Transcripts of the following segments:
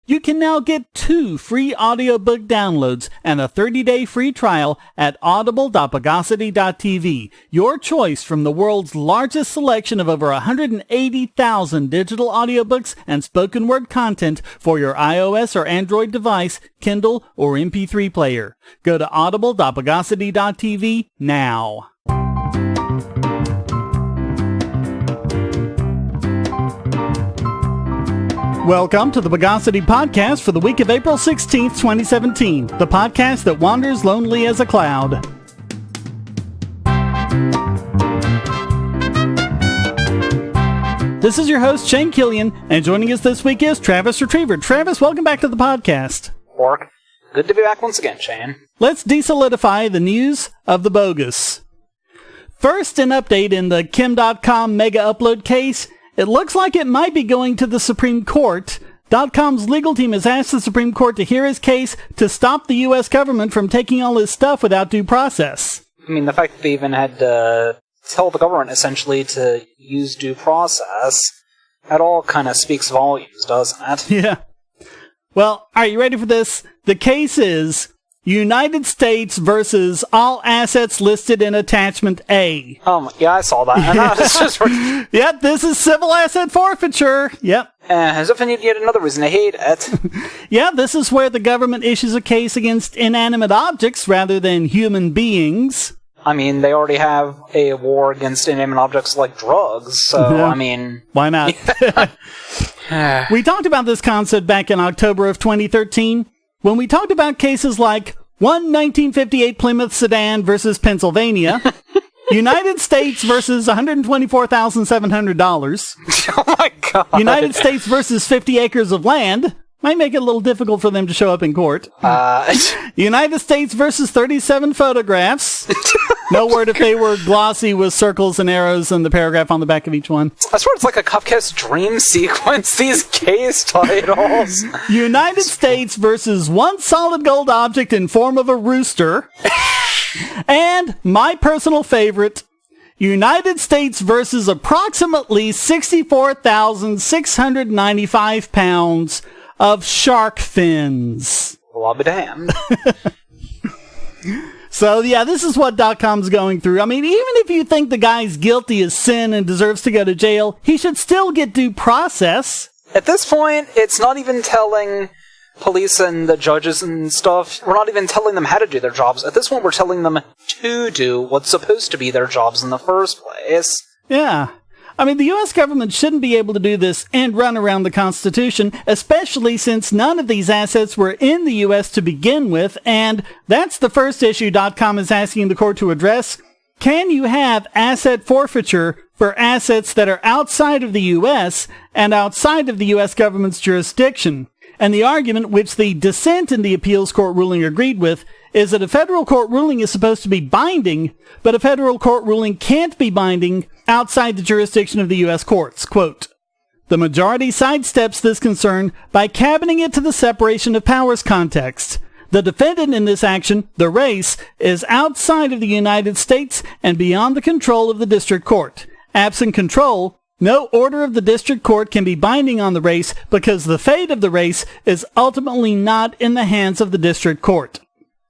You can now get 2 free audiobook downloads and a 30-day free trial at audible.bogosity.tv. Your choice from the world's largest selection of over 180,000 digital audiobooks and spoken word content for your iOS or Android device, Kindle, or MP3 player. Go to audible.bogosity.tv now. Welcome to the Bogosity podcast for the week of April 16th, 2017, the podcast that wanders lonely as a cloud. This is your host, Shane Killian, and joining us this week is Travis Retriever. Travis, welcome back to the podcast. Orc, good to be back once again, Shane. Let's desolidify the news of the Bogus. First, an update in the Dotcom mega upload case. It looks like it might be going to the Supreme Court. Dotcom's legal team has asked the Supreme Court to hear his case to stop the U.S. government from taking all his stuff without due process. I mean, the fact that they even had to tell the government, essentially, to use due process, that all kind of speaks volumes, doesn't it? Yeah. Well, are you ready for this? The case is United States versus all assets listed in Attachment A. Yeah, I saw that. And that was just Yep, this is civil asset forfeiture. Yep. As if I need yet another reason to hate it. Yeah, this is where the government issues a case against inanimate objects rather than human beings. I mean, they already have a war against inanimate objects like drugs, so, Yeah. I mean... Why not? We talked about this concept back in October of 2013, when we talked about cases like 1958 Plymouth sedan versus Pennsylvania, United States versus $124,700, Oh my god! United States versus 50 acres of land, might make it a little difficult for them to show up in court, United States versus 37 photographs, no word if they were glossy with circles and arrows and the paragraph on the back of each one. I swear it's like a Kafka's dream sequence, these case titles. United States versus one solid gold object in form of a rooster. And my personal favorite, United States versus approximately 64,695 pounds of shark fins. Well, I'll be damned. So, yeah, this is what Dotcom's going through. I mean, even if you think the guy's guilty of sin and deserves to go to jail, he should still get due process. At this point, it's not even telling police and the judges and stuff, we're not even telling them how to do their jobs. At this point, we're telling them to do what's supposed to be their jobs in the first place. Yeah. I mean, the U.S. government shouldn't be able to do this and run around the Constitution, especially since none of these assets were in the U.S. to begin with, and that's the first issue Dotcom is asking the court to address. Can you have asset forfeiture for assets that are outside of the U.S. and outside of the U.S. government's jurisdiction? And the argument, which the dissent in the appeals court ruling agreed with, is that a federal court ruling is supposed to be binding, but a federal court ruling can't be binding outside the jurisdiction of the U.S. courts. Quote, the majority sidesteps this concern by cabining it to the separation of powers context. The defendant in this action, the race, is outside of the United States and beyond the control of the district court. Absent control, no order of the district court can be binding on the race because the fate of the race is ultimately not in the hands of the district court.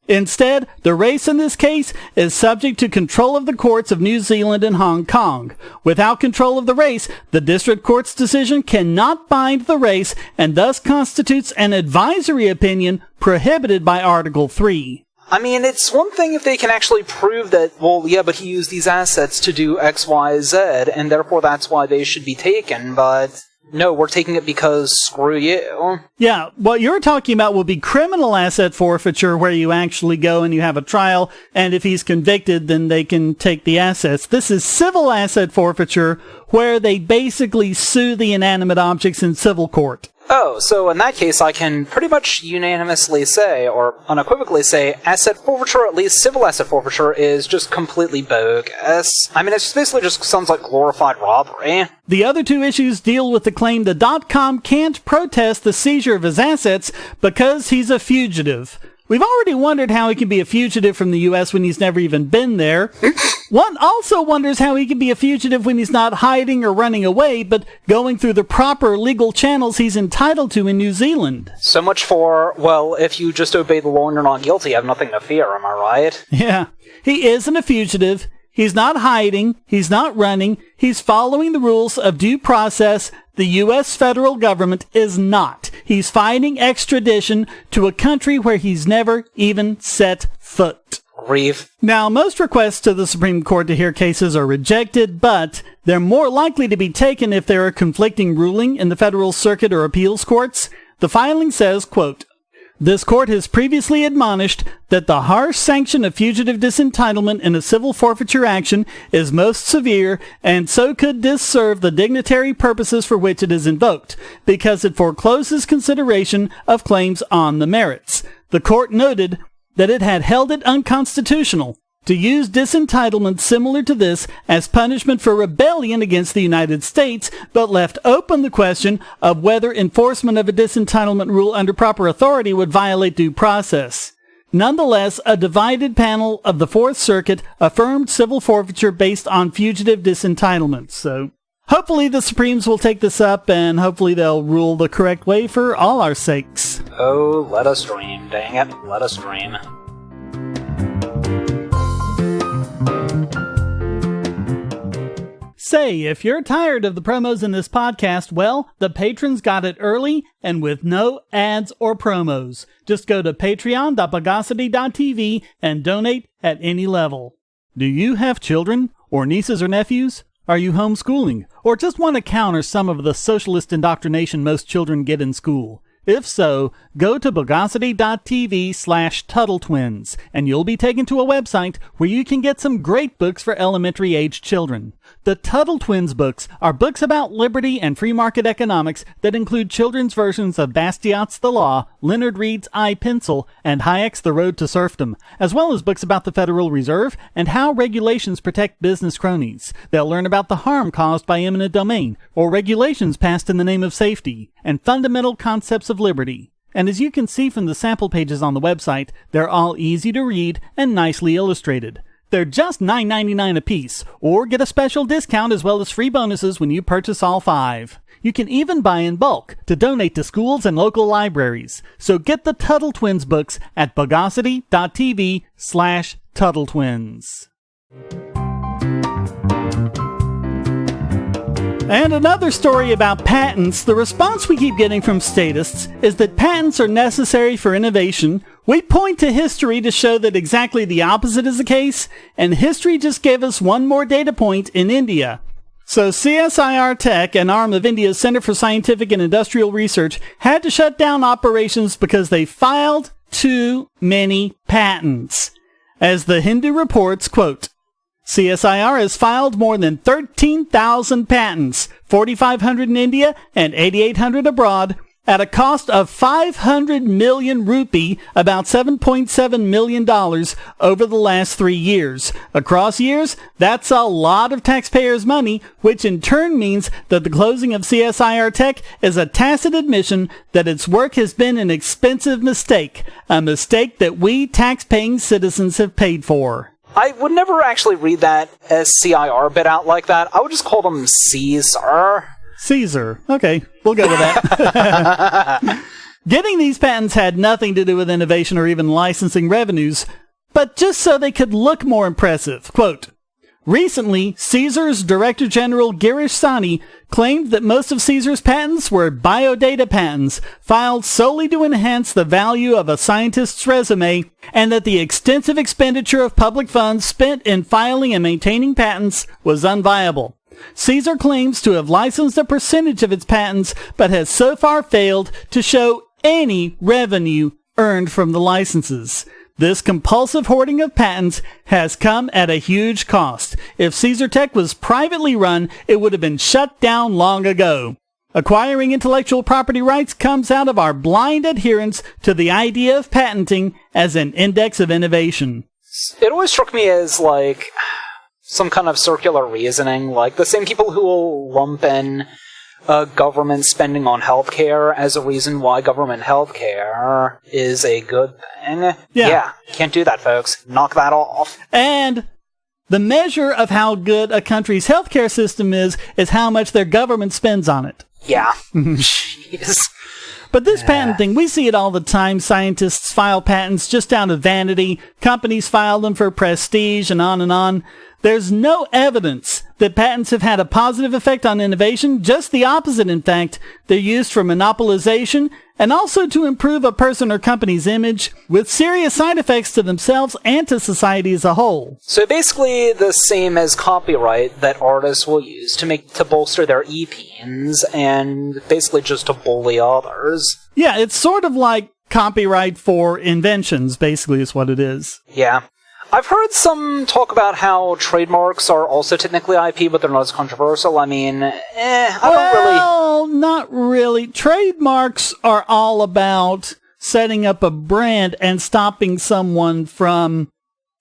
Instead, the race in this case is subject to control of the courts of New Zealand and Hong Kong. Without control of the race, the district court's decision cannot bind the race and thus constitutes an advisory opinion prohibited by Article 3. I mean, it's one thing if they can actually prove that, well, yeah, but he used these assets to do X, Y, Z, and therefore that's why they should be taken, but no, we're taking it because screw you. Yeah, what you're talking about will be criminal asset forfeiture, where you actually go and you have a trial, and if he's convicted, then they can take the assets. This is civil asset forfeiture, where they basically sue the inanimate objects in civil court. Oh, so in that case, I can pretty much unanimously say, or unequivocally say, asset forfeiture, at least civil asset forfeiture, is just completely bogus. I mean, it basically just sounds like glorified robbery. The other two issues deal with the claim that Dotcom can't protest the seizure of his assets because he's a fugitive. We've already wondered how he can be a fugitive from the U.S. when he's never even been there. One also wonders how he can be a fugitive when he's not hiding or running away, but going through the proper legal channels he's entitled to in New Zealand. So much for, well, if you just obey the law and you're not guilty, you have nothing to fear, am I right? Yeah. He isn't a fugitive. He's not hiding. He's not running. He's following the rules of due process. The U.S. federal government is not. He's fighting extradition to a country where he's never even set foot. Reeve. Now, most requests to the Supreme Court to hear cases are rejected, but they're more likely to be taken if there are conflicting ruling in the Federal Circuit or appeals courts. The filing says, quote, "This court has previously admonished that the harsh sanction of fugitive disentitlement in a civil forfeiture action is most severe and so could disserve the dignitary purposes for which it is invoked, because it forecloses consideration of claims on the merits. The court noted that it had held it unconstitutional to use disentitlement similar to this as punishment for rebellion against the United States, but left open the question of whether enforcement of a disentitlement rule under proper authority would violate due process. Nonetheless, a divided panel of the Fourth Circuit affirmed civil forfeiture based on fugitive disentitlement." So, hopefully the Supremes will take this up, and hopefully they'll rule the correct way for all our sakes. Oh, let us dream. Dang it, let us dream. Say, if you're tired of the promos in this podcast, well, the patrons got it early and with no ads or promos. Just go to patreon.bogosity.tv and donate at any level. Do you have children or nieces or nephews? Are you homeschooling or just want to counter some of the socialist indoctrination most children get in school? If so, go to bogosity.tv/TuttleTwins and you'll be taken to a website where you can get some great books for elementary age children. The Tuttle Twins books are books about liberty and free market economics that include children's versions of Bastiat's The Law, Leonard Read's I, Pencil, and Hayek's The Road to Serfdom, as well as books about the Federal Reserve and how regulations protect business cronies. They'll learn about the harm caused by eminent domain, or regulations passed in the name of safety, and fundamental concepts of liberty. And as you can see from the sample pages on the website, they're all easy to read and nicely illustrated. They're just $9.99 a piece, or get a special discount as well as free bonuses when you purchase all 5. You can even buy in bulk to donate to schools and local libraries. So get the Tuttle Twins books at bogosity.tv/TuttleTwins. And another story about patents. The response we keep getting from statists is that patents are necessary for innovation. We point to history to show that exactly the opposite is the case, and history just gave us one more data point in India. So CSIR Tech, an arm of India's Center for Scientific and Industrial Research, had to shut down operations because they filed too many patents. As the Hindu reports, quote, CSIR has filed more than 13,000 patents, 4,500 in India and 8,800 abroad, at a cost of 500 million rupee, about $7.7 million, over the last 3 years. Across years, that's a lot of taxpayers' money, which in turn means that the closing of CSIR Tech is a tacit admission that its work has been an expensive mistake, a mistake that we tax-paying citizens have paid for. I would never actually read that SCIR bit out like that. I would just call them Caesar. Caesar. Okay, we'll go with that. Getting these patents had nothing to do with innovation or even licensing revenues, but just so they could look more impressive. Quote, recently, Caesar's Director General Girish Sani claimed that most of Caesar's patents were biodata patents, filed solely to enhance the value of a scientist's resume, and that the extensive expenditure of public funds spent in filing and maintaining patents was unviable. Caesar claims to have licensed a percentage of its patents, but has so far failed to show any revenue earned from the licenses. This compulsive hoarding of patents has come at a huge cost. If Caesar Tech was privately run, it would have been shut down long ago. Acquiring intellectual property rights comes out of our blind adherence to the idea of patenting as an index of innovation. It always struck me as, like, some kind of circular reasoning, like the same people who will lump in government spending on healthcare as a reason why government healthcare is a good thing. Yeah, can't do that, folks. Knock that off. And the measure of how good a country's healthcare system is how much their government spends on it. Yeah. Jeez. But this patent thing, we see it all the time. Scientists file patents just out of vanity. Companies file them for prestige and on and on. There's no evidence that patents have had a positive effect on innovation. Just the opposite, in fact. They're used for monopolization and also to improve a person or company's image, with serious side effects to themselves and to society as a whole. So basically the same as copyright that artists will use to bolster their EPs and basically just to bully others. Yeah, it's sort of like copyright for inventions, basically, is what it is. Yeah. I've heard some talk about how trademarks are also technically IP, but they're not as controversial. I mean, Well, not really. Trademarks are all about setting up a brand and stopping someone from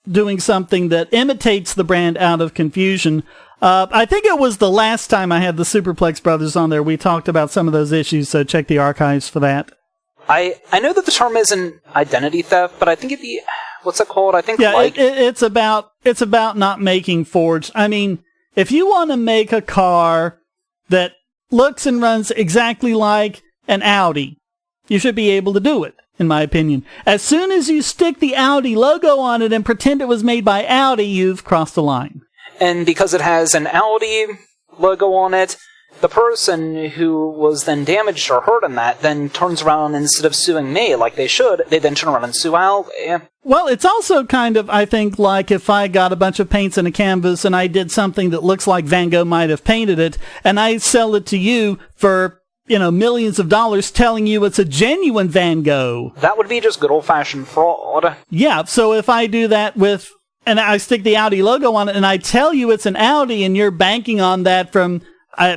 doing something that imitates the brand out of confusion. I think it was the last time I had the Superplex Brothers on there. We talked about some of those issues, so check the archives for that. I know that the term isn't identity theft, but I think it'd be... What's it called? I think it's about not making forged. I mean, if you want to make a car that looks and runs exactly like an Audi, you should be able to do it, in my opinion. As soon as you stick the Audi logo on it and pretend it was made by Audi, you've crossed the line. And because it has an Audi logo on it, the person who was then damaged or hurt in that then turns around, and instead of suing me like they should, they then turn around and sue Audi. Well, it's also kind of, I think, like if I got a bunch of paints and a canvas and I did something that looks like Van Gogh might have painted it, and I sell it to you for, millions of dollars telling you it's a genuine Van Gogh. That would be just good old-fashioned fraud. Yeah, so if I do that and I stick the Audi logo on it and I tell you it's an Audi and you're banking on that from...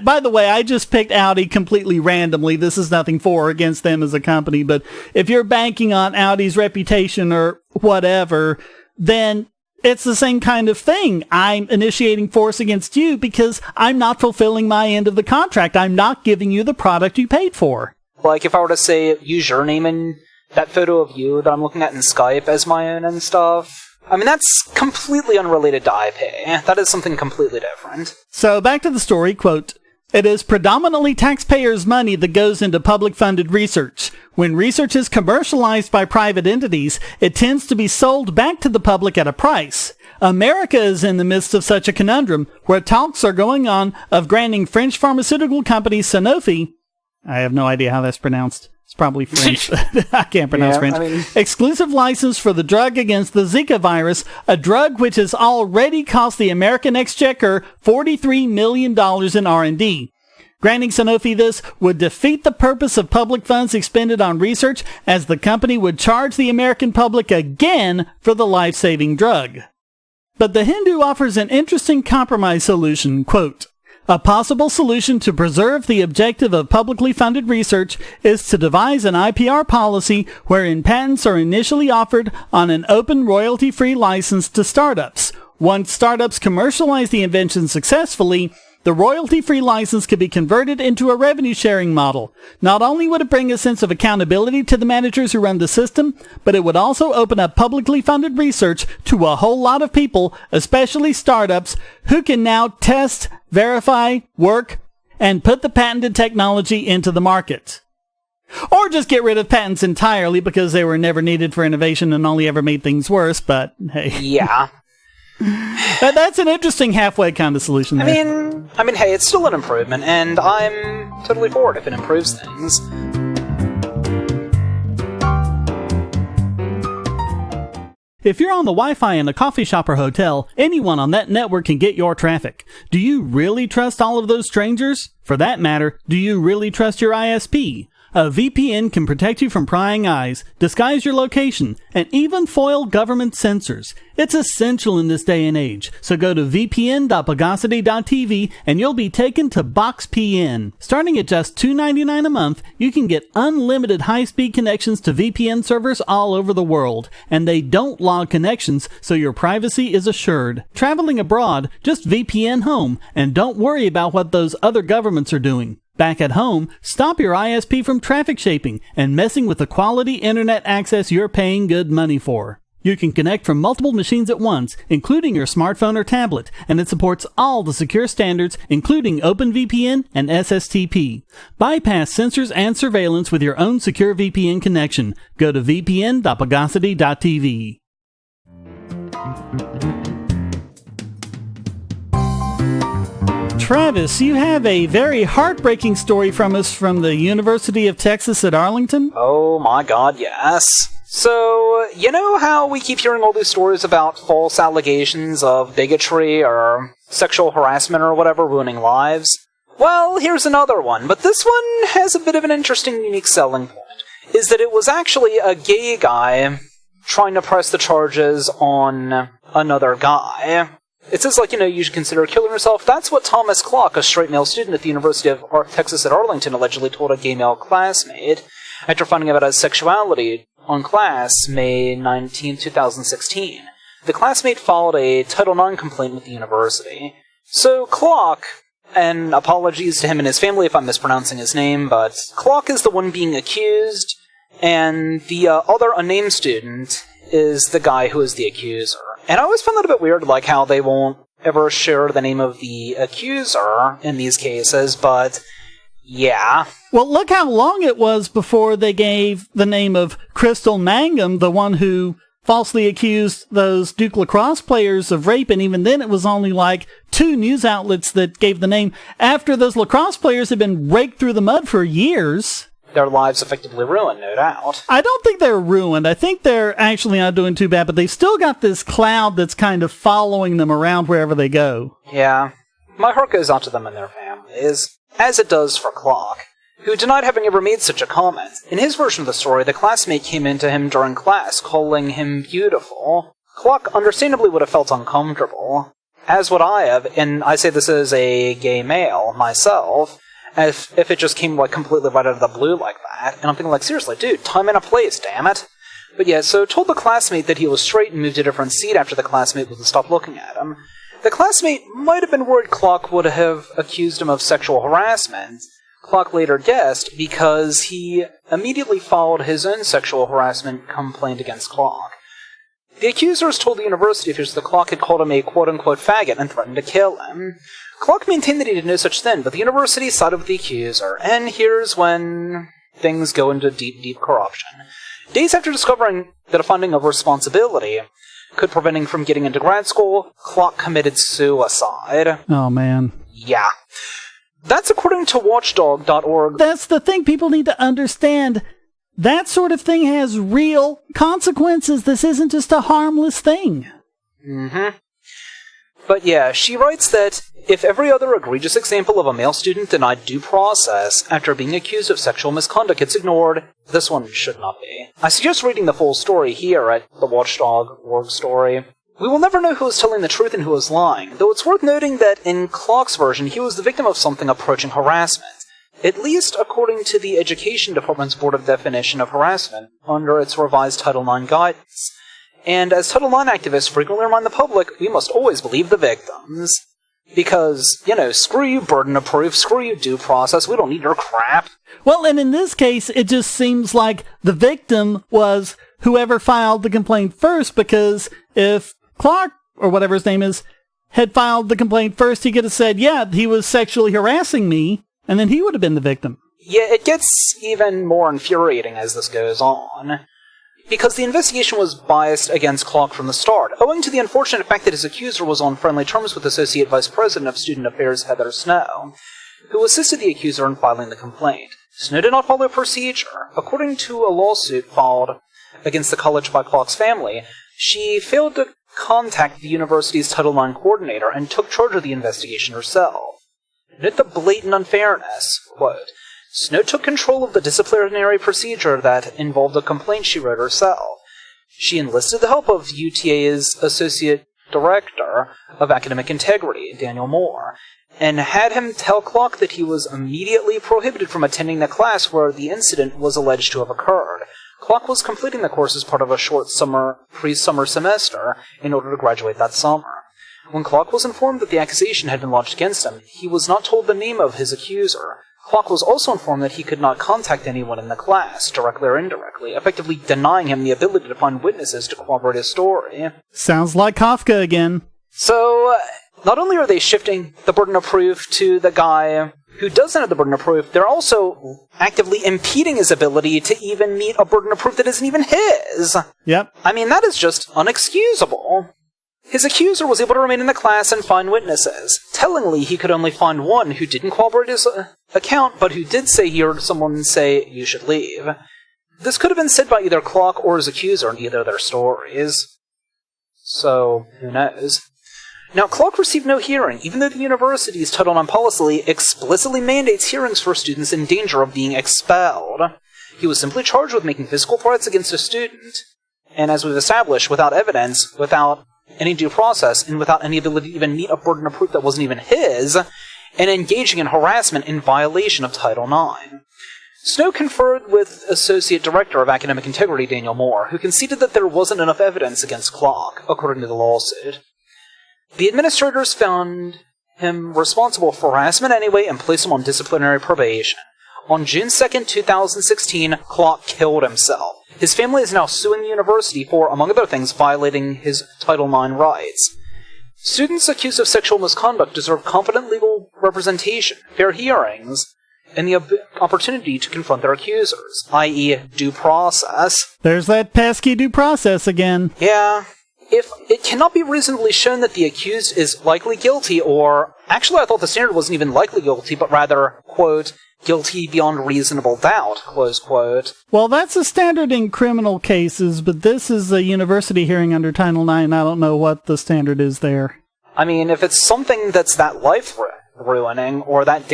by the way, I just picked Audi completely randomly. This is nothing for or against them as a company, but if you're banking on Audi's reputation or whatever, then it's the same kind of thing. I'm initiating force against you because I'm not fulfilling my end of the contract. I'm not giving you the product you paid for. Like if I were to say, use your name in that photo of you that I'm looking at in Skype as my own and stuff... I mean, that's completely unrelated to IP. That is something completely different. So, back to the story, quote, "It is predominantly taxpayers' money that goes into public-funded research. When research is commercialized by private entities, it tends to be sold back to the public at a price. America is in the midst of such a conundrum, where talks are going on of granting French pharmaceutical company Sanofi," I have no idea how that's pronounced. It's probably French. I can't pronounce French. "Exclusive license for the drug against the Zika virus, a drug which has already cost the American exchequer $43 million in R&D. Granting Sanofi this would defeat the purpose of public funds expended on research, as the company would charge the American public again for the life-saving drug." But the Hindu offers an interesting compromise solution, quote, "A possible solution to preserve the objective of publicly funded research is to devise an IPR policy wherein patents are initially offered on an open royalty-free license to startups. Once startups commercialize the invention successfully, the royalty-free license could be converted into a revenue-sharing model. Not only would it bring a sense of accountability to the managers who run the system, but it would also open up publicly funded research to a whole lot of people, especially startups, who can now test, verify, work, and put the patented technology into the market. Or just get rid of patents entirely because they were never needed for innovation and only ever made things worse, but hey." Yeah. That's an interesting halfway kind of solution there. I mean, hey, it's still an improvement, and I'm totally for it if it improves things. If you're on the Wi-Fi in a coffee shop or hotel, anyone on that network can get your traffic. Do you really trust all of those strangers? For that matter, do you really trust your ISP? A VPN can protect you from prying eyes, disguise your location, and even foil government censors. It's essential in this day and age, so go to vpn.bogosity.tv and you'll be taken to BoxPN. Starting at just $2.99 a month, you can get unlimited high-speed connections to VPN servers all over the world, and they don't log connections, so your privacy is assured. Traveling abroad, just VPN home, and don't worry about what those other governments are doing. Back at home, stop your ISP from traffic shaping and messing with the quality internet access you're paying good money for. You can connect from multiple machines at once, including your smartphone or tablet, and it supports all the secure standards, including OpenVPN and SSTP. Bypass censors and surveillance with your own secure VPN connection. Go to vpn.bogosity.tv. Travis, you have a very heartbreaking story from us from the University of Texas at Arlington? Oh my god, yes. So, you know how we keep hearing all these stories about false allegations of bigotry or sexual harassment or whatever ruining lives? Well, here's another one, but this one has a bit of an interesting, unique selling point, is that it was actually a gay guy trying to press the charges on another guy. It says, you should consider killing yourself. That's what Thomas Clock, a straight male student at the University of Texas at Arlington, allegedly told a gay male classmate after finding out his sexuality on class May 19, 2016. The classmate filed a Title IX complaint with the university. So Clock, and apologies to him and his family if I'm mispronouncing his name, but Clock is the one being accused, and the other unnamed student is the guy who is the accuser. And I always found that a bit weird, how they won't ever share the name of the accuser in these cases, but yeah. Well, look how long it was before they gave the name of Crystal Mangum, the one who falsely accused those Duke lacrosse players of rape, and even then it was only 2 news outlets that gave the name, after those lacrosse players had been raked through the mud for years. Their lives effectively ruined, no doubt. I don't think they're ruined. I think they're actually not doing too bad, but they've still got this cloud that's kind of following them around wherever they go. Yeah. My heart goes out to them and their families, as it does for Clock, who denied having ever made such a comment. In his version of the story, the classmate came into him during class, calling him beautiful. Clock understandably would have felt uncomfortable, as would I have, and I say this as a gay male myself, if it just came completely right out of the blue like that. And I'm thinking seriously, dude, time and a place, damn it. But yeah, so told the classmate that he was straight and moved to a different seat after the classmate would stop looking at him. The classmate might have been worried Clock would have accused him of sexual harassment. Clock later guessed because he immediately filed his own sexual harassment complaint against Clock. The accusers told the university officials that Clock had called him a quote-unquote faggot and threatened to kill him. Clock maintained that he did no such thing, but the university sided with the accuser, and here's when things go into deep, deep corruption. Days after discovering that a finding of responsibility could prevent him from getting into grad school, Clock committed suicide. Oh, man. Yeah. That's according to Watchdog.org. That's the thing people need to understand. That sort of thing has real consequences. This isn't just a harmless thing. Mm-hmm. But yeah, she writes that if every other egregious example of a male student denied due process after being accused of sexual misconduct gets ignored, this one should not be. I suggest reading the full story here at the Watchdog.org story. We will never know who is telling the truth and who is lying, though it's worth noting that in Clock's version, he was the victim of something approaching harassment, at least according to the Education Department's Board of Definition of Harassment under its revised Title IX guidance. And as Title IX activists frequently remind the public, we must always believe the victims. Because, screw you burden of proof, screw you due process, we don't need your crap. Well, and in this case, it just seems like the victim was whoever filed the complaint first, because if Clark, or whatever his name is, had filed the complaint first, he could have said, yeah, he was sexually harassing me, and then he would have been the victim. Yeah, it gets even more infuriating as this goes on, because the investigation was biased against Clock from the start, owing to the unfortunate fact that his accuser was on friendly terms with Associate Vice President of Student Affairs Heather Snow, who assisted the accuser in filing the complaint. Snow did not follow procedure. According to a lawsuit filed against the college by Clock's family, she failed to contact the university's Title IX coordinator and took charge of the investigation herself. Note the blatant unfairness. Quote, Snow took control of the disciplinary procedure that involved a complaint she wrote herself. She enlisted the help of UTA's Associate Director of Academic Integrity, Daniel Moore, and had him tell Clock that he was immediately prohibited from attending the class where the incident was alleged to have occurred. Clock was completing the course as part of a short pre-summer semester in order to graduate that summer. When Clock was informed that the accusation had been lodged against him, he was not told the name of his accuser. Clock was also informed that he could not contact anyone in the class, directly or indirectly, effectively denying him the ability to find witnesses to corroborate his story. Sounds like Kafka again. So, not only are they shifting the burden of proof to the guy who doesn't have the burden of proof, they're also actively impeding his ability to even meet a burden of proof that isn't even his. Yep. I mean, that is just unexcusable. His accuser was able to remain in the class and find witnesses. Tellingly, he could only find one who didn't corroborate his account, but who did say he heard someone say, "You should leave." This could have been said by either Clock or his accuser in either of their stories. So, who knows? Now, Clock received no hearing, even though the university's Title IX policy explicitly mandates hearings for students in danger of being expelled. He was simply charged with making physical threats against a student. And as we've established, without evidence, without any due process, and without any ability to even meet a burden of proof that wasn't even his, and engaging in harassment in violation of Title IX. Snow conferred with Associate Director of Academic Integrity Daniel Moore, who conceded that there wasn't enough evidence against Clock, according to the lawsuit. The administrators found him responsible for harassment anyway and placed him on disciplinary probation. On June 2nd, 2016, Clock killed himself. His family is now suing the university for, among other things, violating his Title IX rights. Students accused of sexual misconduct deserve competent legal representation, fair hearings, and the opportunity to confront their accusers, i.e. due process. There's that pesky due process again. Yeah. If it cannot be reasonably shown that the accused is likely guilty, or... Actually, I thought the standard wasn't even likely guilty, but rather, quote, guilty beyond reasonable doubt, close quote. Well, that's a standard in criminal cases, but this is a university hearing under Title IX. I don't know what the standard is there. I mean, if it's something that's that life-ruining, or that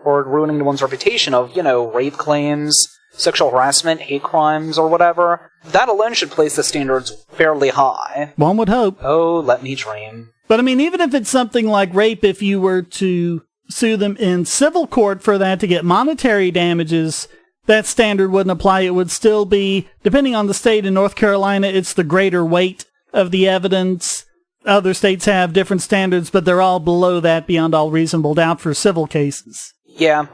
or ruining one's reputation of, rape claims, sexual harassment, hate crimes, or whatever, that alone should place the standards fairly high. One would hope. Oh, let me dream. But I mean, even if it's something like rape, if you were to sue them in civil court for that to get monetary damages, that standard wouldn't apply. It would still be, depending on the state, in North Carolina, it's the greater weight of the evidence. Other states have different standards, but they're all below that beyond all reasonable doubt for civil cases. Yeah.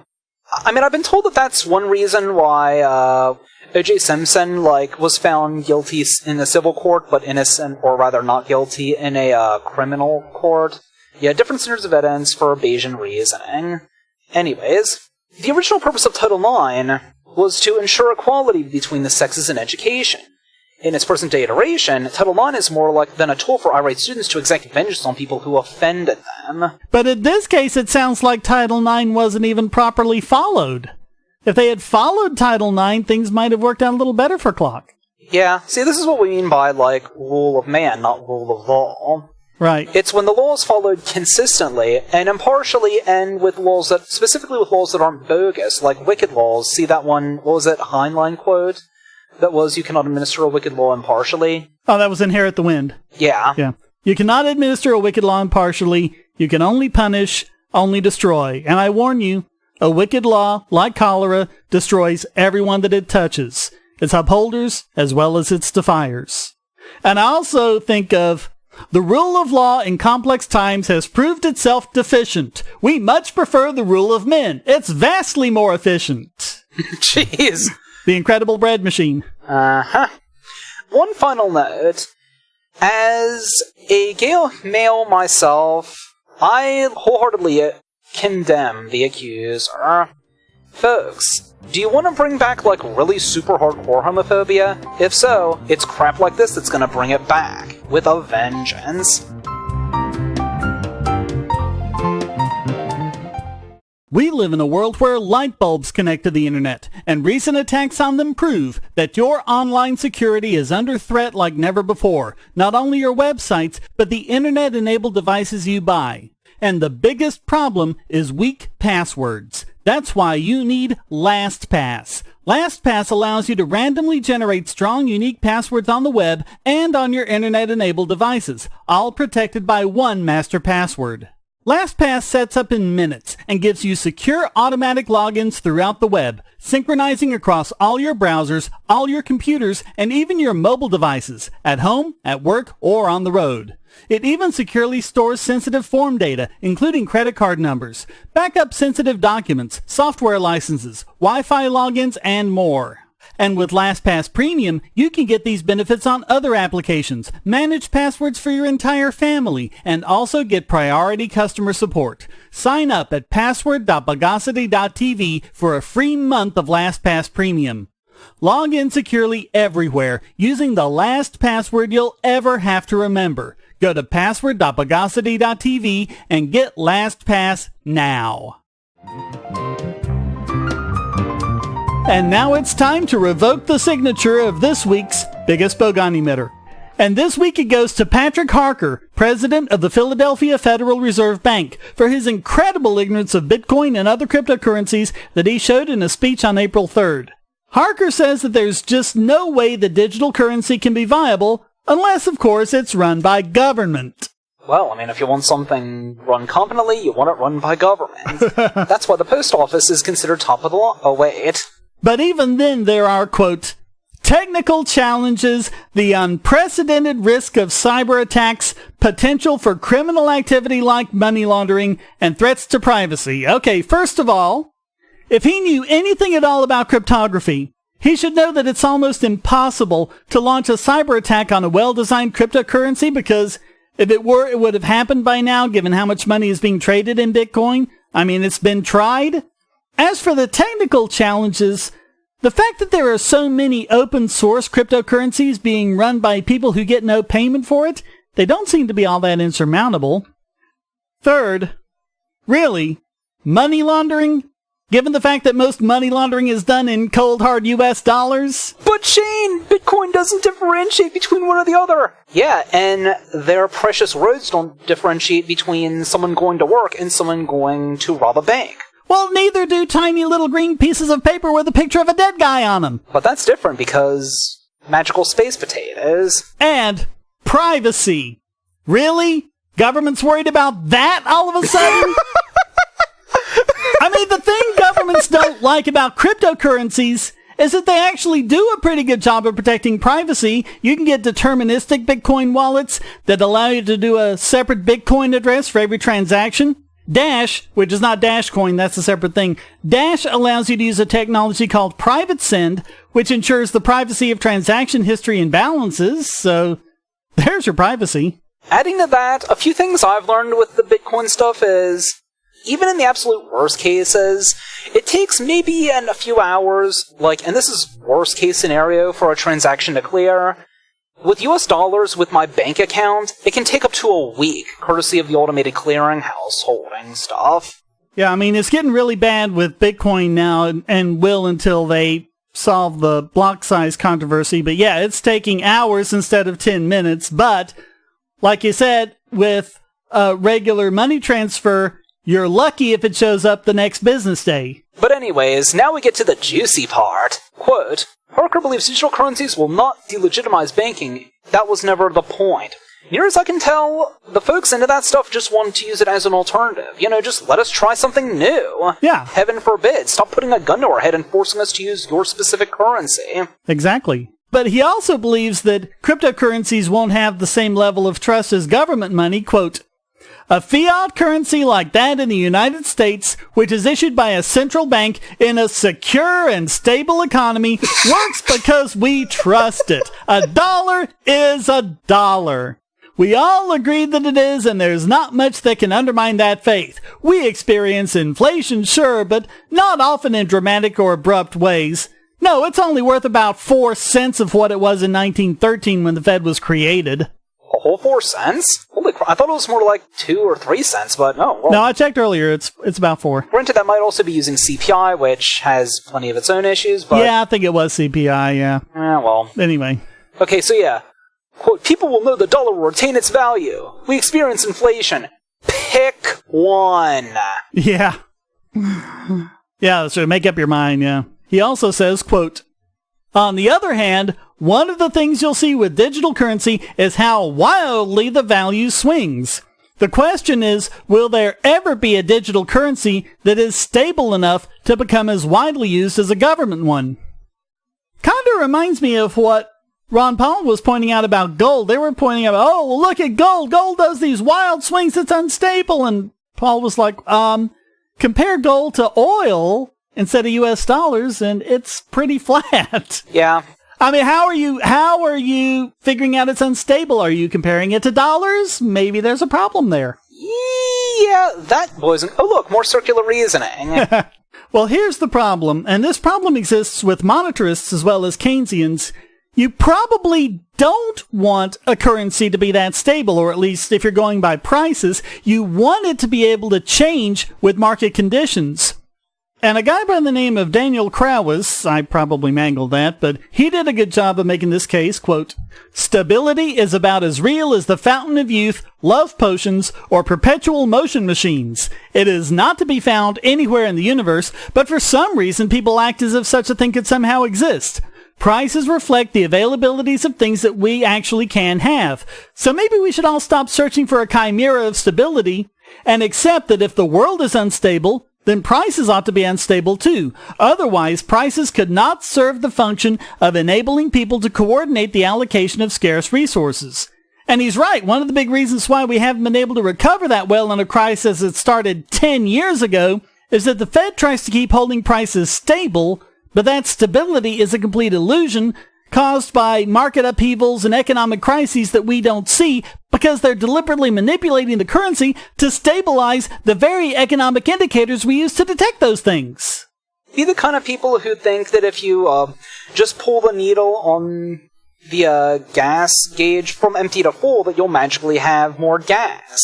I mean, I've been told that that's one reason why O.J. Simpson, was found guilty in a civil court, but innocent, or rather not guilty, in a criminal court. Yeah, different standards of evidence for Bayesian reasoning. Anyways, the original purpose of Title IX was to ensure equality between the sexes in education. In its present-day iteration, Title IX is more than a tool for irate students to exact vengeance on people who offended them. But in this case, it sounds like Title IX wasn't even properly followed. If they had followed Title IX, things might have worked out a little better for Clock. Yeah, see, this is what we mean by, rule of man, not rule of law. Right. It's when the law is followed consistently and impartially, and specifically with laws that aren't bogus, like wicked laws. See that one, what was it, Heinlein quote? That was, you cannot administer a wicked law impartially. Oh, that was Inherit the Wind. Yeah. Yeah. You cannot administer a wicked law impartially. You can only punish, only destroy. And I warn you, a wicked law, like cholera, destroys everyone that it touches. Its upholders, as well as its defiers. And I also think of, the rule of law in complex times has proved itself deficient. We much prefer the rule of men. It's vastly more efficient. Jeez. The Incredible Bread Machine. Uh-huh. One final note. As a gay male myself, I wholeheartedly condemn the accuser. Folks, do you want to bring back, really super hardcore homophobia? If so, it's crap like this that's gonna bring it back. With a vengeance. We live in a world where light bulbs connect to the internet, and recent attacks on them prove that your online security is under threat like never before. Not only your websites, but the internet-enabled devices you buy. And the biggest problem is weak passwords. That's why you need LastPass. LastPass allows you to randomly generate strong, unique passwords on the web and on your internet-enabled devices, all protected by one master password. LastPass sets up in minutes and gives you secure automatic logins throughout the web, synchronizing across all your browsers, all your computers, and even your mobile devices, at home, at work, or on the road. It even securely stores sensitive form data, including credit card numbers, backup sensitive documents, software licenses, Wi-Fi logins, and more. And with LastPass Premium, you can get these benefits on other applications, manage passwords for your entire family, and also get priority customer support. Sign up at password.bogosity.tv for a free month of LastPass Premium. Log in securely everywhere using the last password you'll ever have to remember. Go to password.bogosity.tv and get LastPass now. And now it's time to revoke the signature of this week's biggest Bogon emitter. And this week it goes to Patrick Harker, president of the Philadelphia Federal Reserve Bank, for his incredible ignorance of Bitcoin and other cryptocurrencies that he showed in a speech on April 3rd. Harker says that there's just no way that digital currency can be viable unless, of course, it's run by government. Well, I mean, if you want something run competently, you want it run by government. That's why the post office is considered top of the law. Oh, wait. But even then, there are, quote, technical challenges, the unprecedented risk of cyber attacks, potential for criminal activity like money laundering, and threats to privacy. Okay, first of all, if he knew anything at all about cryptography, he should know that it's almost impossible to launch a cyber attack on a well-designed cryptocurrency, because if it were, it would have happened by now, given how much money is being traded in Bitcoin. I mean, it's been tried. As for the technical challenges, the fact that there are so many open source cryptocurrencies being run by people who get no payment for it, they don't seem to be all that insurmountable. Third, really, money laundering? Given the fact that most money laundering is done in cold hard US dollars? But Shane, Bitcoin doesn't differentiate between one or the other. Yeah, and their precious roads don't differentiate between someone going to work and someone going to rob a bank. Well, neither do tiny little green pieces of paper with a picture of a dead guy on them. But that's different because magical space potatoes. And privacy. Really? Government's worried about that all of a sudden? I mean, the thing governments don't like about cryptocurrencies is that they actually do a pretty good job of protecting privacy. You can get deterministic Bitcoin wallets that allow you to do a separate Bitcoin address for every transaction. Dash, which is not Dashcoin, that's a separate thing. Dash allows you to use a technology called private send, which ensures the privacy of transaction history and balances. So there's your privacy. Adding to that, a few things I've learned with the Bitcoin stuff is, even in the absolute worst cases, it takes maybe a few hours, and this is worst case scenario for a transaction to clear. With US dollars, with my bank account, it can take up to a week, courtesy of the automated clearinghouse holding stuff. Yeah, I mean, it's getting really bad with Bitcoin now, and will until they solve the block size controversy. But yeah, it's taking hours instead of 10 minutes. But, like you said, with a regular money transfer, you're lucky if it shows up the next business day. But anyways, now we get to the juicy part. Quote, Harker believes digital currencies will not delegitimize banking. That was never the point. Near as I can tell, the folks into that stuff just wanted to use it as an alternative. Just let us try something new. Yeah. Heaven forbid. Stop putting a gun to our head and forcing us to use your specific currency. Exactly. But he also believes that cryptocurrencies won't have the same level of trust as government money. Quote, a fiat currency like that in the United States, which is issued by a central bank in a secure and stable economy, works because we trust it. A dollar is a dollar. We all agree that it is, and there's not much that can undermine that faith. We experience inflation, sure, but not often in dramatic or abrupt ways. No, it's only worth about 4 cents of what it was in 1913 when the Fed was created. A whole 4 cents? Holy crap, I thought it was more like 2 or 3 cents, but no. Well, no, I checked earlier, it's about 4. Granted, that might also be using CPI, which has plenty of its own issues, but... Yeah, I think it was CPI, yeah. Well. Anyway. Okay, so yeah. Quote, people will know the dollar will retain its value. We experience inflation. Pick one. Yeah. Yeah, so make up your mind, yeah. He also says, quote, on the other hand, one of the things you'll see with digital currency is how wildly the value swings. The question is, will there ever be a digital currency that is stable enough to become as widely used as a government one? Kind of reminds me of what Ron Paul was pointing out about gold. They were pointing out, oh, well, look at gold. Gold does these wild swings. It's unstable. And Paul was like, compare gold to oil instead of US dollars, and it's pretty flat. Yeah. I mean, how are you figuring out it's unstable? Are you comparing it to dollars? Maybe there's a problem there. Yeah, that wasn't... Oh, look, more circular reasoning. Well, here's the problem, and this problem exists with monetarists as well as Keynesians. You probably don't want a currency to be that stable, or at least if you're going by prices, you want it to be able to change with market conditions. And a guy by the name of Daniel Krauss, I probably mangled that, but he did a good job of making this case, quote, "Stability is about as real as the fountain of youth, love potions, or perpetual motion machines. It is not to be found anywhere in the universe, but for some reason people act as if such a thing could somehow exist. Prices reflect the availabilities of things that we actually can have. So maybe we should all stop searching for a chimera of stability and accept that if the world is unstable, then prices ought to be unstable too. Otherwise, prices could not serve the function of enabling people to coordinate the allocation of scarce resources." And he's right. One of the big reasons why we haven't been able to recover that well in a crisis that started 10 years ago is that the Fed tries to keep holding prices stable, but that stability is a complete illusion caused by market upheavals and economic crises that we don't see because they're deliberately manipulating the currency to stabilize the very economic indicators we use to detect those things. Be the kind of people who think that if you just pull the needle on the gas gauge from empty to full, that you'll magically have more gas.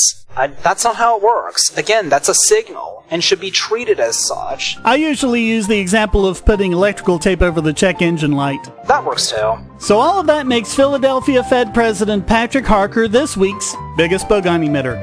That's not how it works. Again, that's a signal, and should be treated as such. I usually use the example of putting electrical tape over the check engine light. That works too. So all of that makes Philadelphia Fed President Patrick Harker this week's biggest Bogon emitter.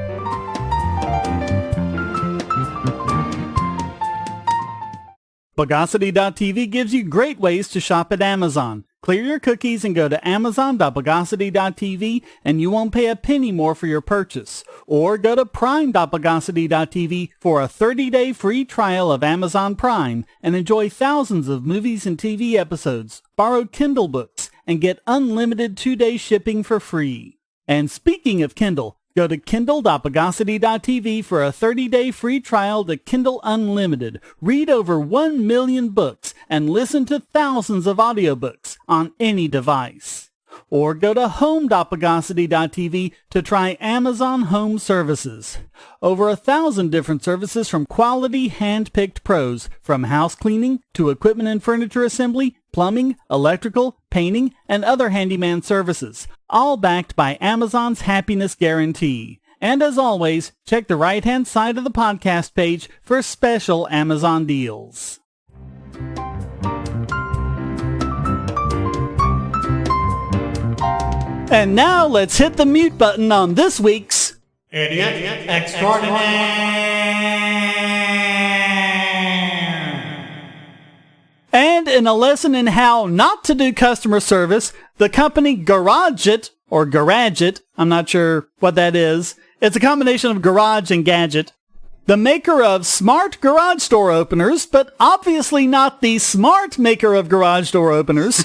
Bogosity.tv gives you great ways to shop at Amazon. Clear your cookies and go to amazon.bogosity.tv and you won't pay a penny more for your purchase. Or go to prime.bogosity.tv for a 30-day free trial of Amazon Prime and enjoy thousands of movies and TV episodes, borrowed Kindle books, and get unlimited 2-day shipping for free. And speaking of Kindle, go to kindle.bogosity.tv for a 30-day free trial to Kindle Unlimited. Read over 1 million books and listen to thousands of audiobooks on any device. Or go to home.bogosity.tv to try Amazon Home Services. Over 1,000 different services from quality hand-picked pros, from house cleaning to equipment and furniture assembly, plumbing, electrical, painting, and other handyman services, all backed by Amazon's happiness guarantee. And as always, check the right-hand side of the podcast page for special Amazon deals. And now let's hit the mute button on this week's Idiot Extraordinaire. And in a lesson in how not to do customer service, the company Garadget, or Garadget, I'm not sure what that is. It's a combination of garage and gadget. The maker of smart garage door openers, but obviously not the smart maker of garage door openers,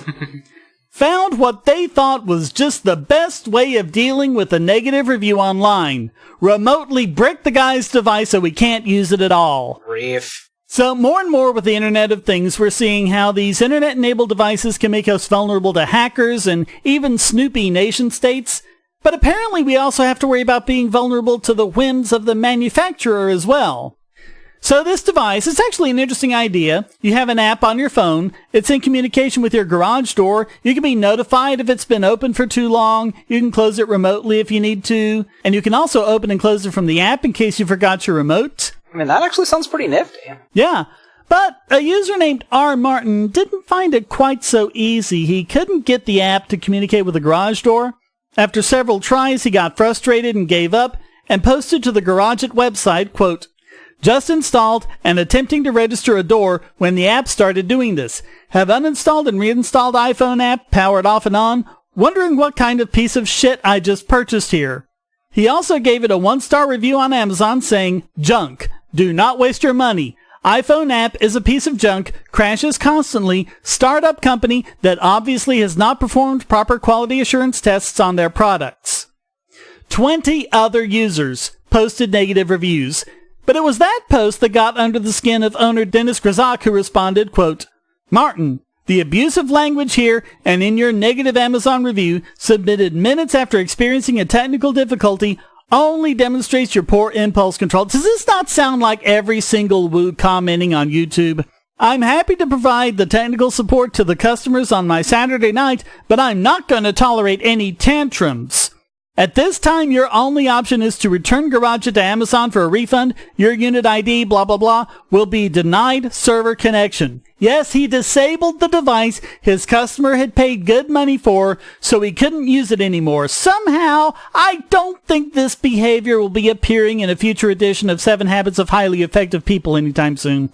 found what they thought was just the best way of dealing with a negative review online. Remotely brick the guy's device so he can't use it at all. Reef. So more and more with the Internet of Things, we're seeing how these Internet-enabled devices can make us vulnerable to hackers and even snoopy nation-states. But apparently we also have to worry about being vulnerable to the whims of the manufacturer as well. So this device, it's actually an interesting idea. You have an app on your phone. It's in communication with your garage door. You can be notified if it's been open for too long. You can close it remotely if you need to. And you can also open and close it from the app in case you forgot your remote. I mean, that actually sounds pretty nifty. Yeah. But a user named R. Martin didn't find it quite so easy. He couldn't get the app to communicate with the garage door. After several tries, he got frustrated and gave up and posted to the Garadget website, quote, "Just installed and attempting to register a door when the app started doing this. Have uninstalled and reinstalled iPhone app, powered off and on. Wondering what kind of piece of shit I just purchased here. He also gave it a 1-star review on Amazon saying, "Junk. Do not waste your money. iPhone app is a piece of junk, crashes constantly, startup company that obviously has not performed proper quality assurance tests on their products." 20 other users posted negative reviews, but it was that post that got under the skin of owner Dennis Grzak, who responded, quote, "Martin, the abusive language here and in your negative Amazon review, submitted minutes after experiencing a technical difficulty, only demonstrates your poor impulse control." Does this not sound like every single woo commenting on YouTube? "I'm happy to provide the technical support to the customers on my Saturday night, but I'm not going to tolerate any tantrums. At this time, your only option is to return Garadget to Amazon for a refund. Your unit ID, blah, blah, blah, will be denied server connection." Yes, he disabled the device his customer had paid good money for, so he couldn't use it anymore. Somehow, I don't think this behavior will be appearing in a future edition of 7 Habits of Highly Effective People anytime soon.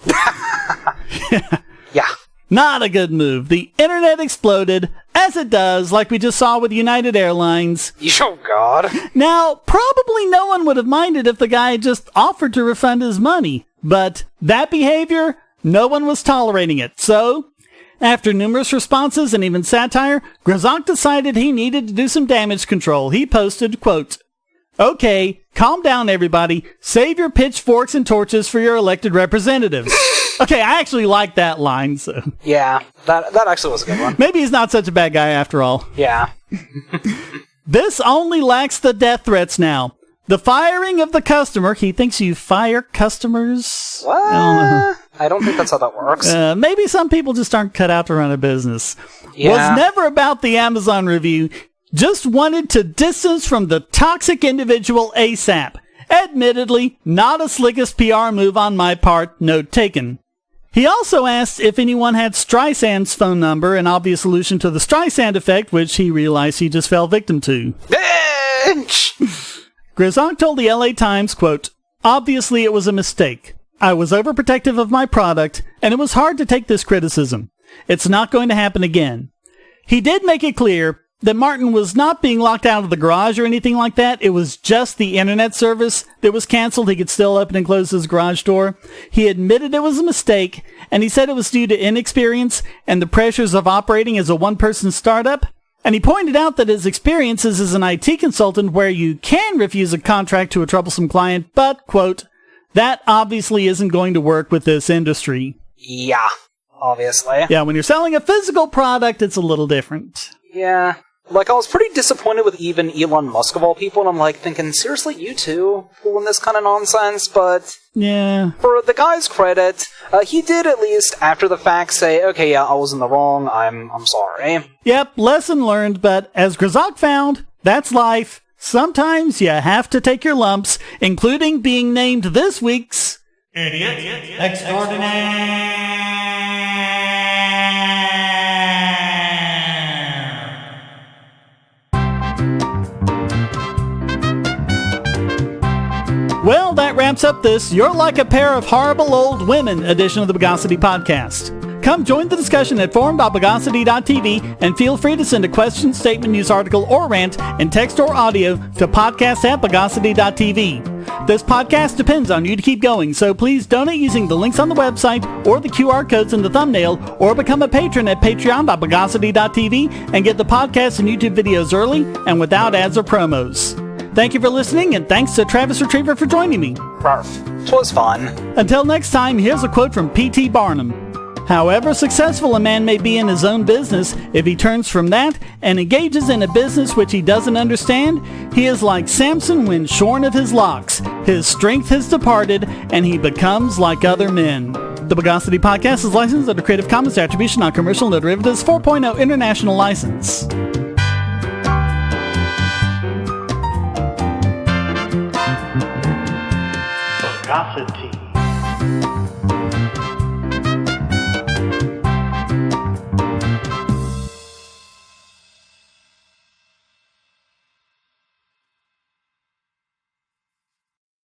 Yeah. Not a good move. The internet exploded, as it does, like we just saw with United Airlines. Oh, God. Now, probably no one would have minded if the guy had just offered to refund his money, but that behavior, no one was tolerating it. So, after numerous responses and even satire, Grzak decided he needed to do some damage control. He posted, quote, "Okay, calm down everybody. Save your pitchforks and torches for your elected representatives." Okay, I actually like that line, so. Yeah, that actually was a good one. Maybe he's not such a bad guy after all. Yeah. This only lacks the death threats now. The firing of the customer. He thinks you fire customers? What? I don't think that's how that works. Maybe some people just aren't cut out to run a business. Yeah. Was never about the Amazon review. Just wanted to distance from the toxic individual ASAP. Admittedly, not a slickest PR move on my part. Note taken. He also asked if anyone had Streisand's phone number, an obvious solution to the Streisand effect, which he realized he just fell victim to. Grzak told the LA Times, quote, "Obviously it was a mistake. I was overprotective of my product, and it was hard to take this criticism. It's not going to happen again." He did make it clear that Martin was not being locked out of the garage or anything like that. It was just the internet service that was canceled. He could still open and close his garage door. He admitted it was a mistake, and he said it was due to inexperience and the pressures of operating as a one-person startup. And he pointed out that his experiences as an IT consultant where you can refuse a contract to a troublesome client, but, quote, "that obviously isn't going to work with this industry." Yeah, obviously. Yeah, when you're selling a physical product, it's a little different. Yeah. Like, I was pretty disappointed with even Elon Musk of all people, and I'm like thinking, seriously, you two pulling this kind of nonsense? But yeah, for the guy's credit, he did at least after the fact say, "Okay, yeah, I was in the wrong. I'm sorry." Yep, lesson learned. But as Grzak found, that's life. Sometimes you have to take your lumps, including being named this week's Idiot Extraordinaire. Well, that wraps up this You're Like a Pair of Horrible Old Women edition of the Bogosity podcast. Come join the discussion at forum.bogosity.tv and feel free to send a question, statement, news article, or rant in text or audio to podcast@bogosity.tv. This podcast depends on you to keep going, so please donate using the links on the website or the QR codes in the thumbnail, or become a patron at patreon.bogosity.tv and get the podcast and YouTube videos early and without ads or promos. Thank you for listening, and thanks to Travis Retriever for joining me. Ruff. 'Twas fun. Until next time, here's a quote from P.T. Barnum. "However successful a man may be in his own business, if he turns from that and engages in a business which he doesn't understand, he is like Samson when shorn of his locks. His strength has departed, and he becomes like other men." The Bogosity podcast is licensed under Creative Commons Attribution Non-Commercial No Derivatives 4.0 International License. Bogosity.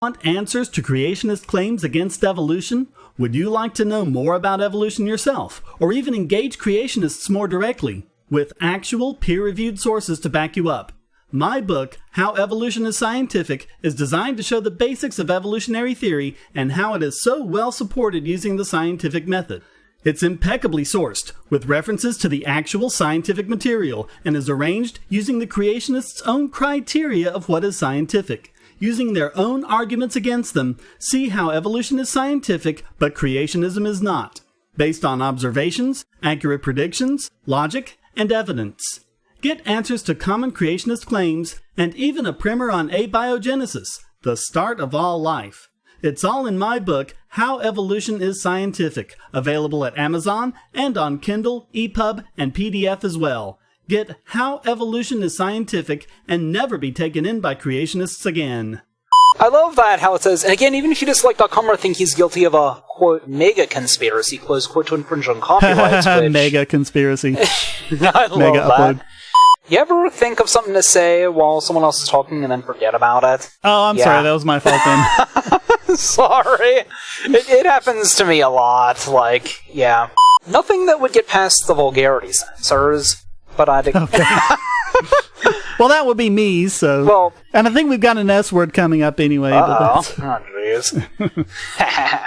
Want answers to creationist claims against evolution? Would you like to know more about evolution yourself, or even engage creationists more directly, with actual peer-reviewed sources to back you up? My book, How Evolution is Scientific, is designed to show the basics of evolutionary theory and how it is so well supported using the scientific method. It's impeccably sourced, with references to the actual scientific material, and is arranged using the creationists' own criteria of what is scientific. Using their own arguments against them, see how evolution is scientific, but creationism is not. Based on observations, accurate predictions, logic, and evidence. Get answers to common creationist claims, and even a primer on abiogenesis, the start of all life. It's all in my book, How Evolution is Scientific, available at Amazon and on Kindle, EPUB, and PDF as well. Get How Evolution is Scientific and never be taken in by creationists again. I love that, how it says, and again, even if you dislike Dotcom or think he's guilty of a, quote, mega conspiracy, close quote, to infringe on copyrights, which... Mega conspiracy. I love Mega that. upload. You ever think of something to say while someone else is talking and then forget about it? Oh, I'm sorry, that was my fault then. Sorry. It happens to me a lot, yeah. Nothing that would get past the vulgarity censors, but I think... Okay. Well, that would be me, so... Well... And I think we've got an S word coming up anyway, but that's... Oh, jeez.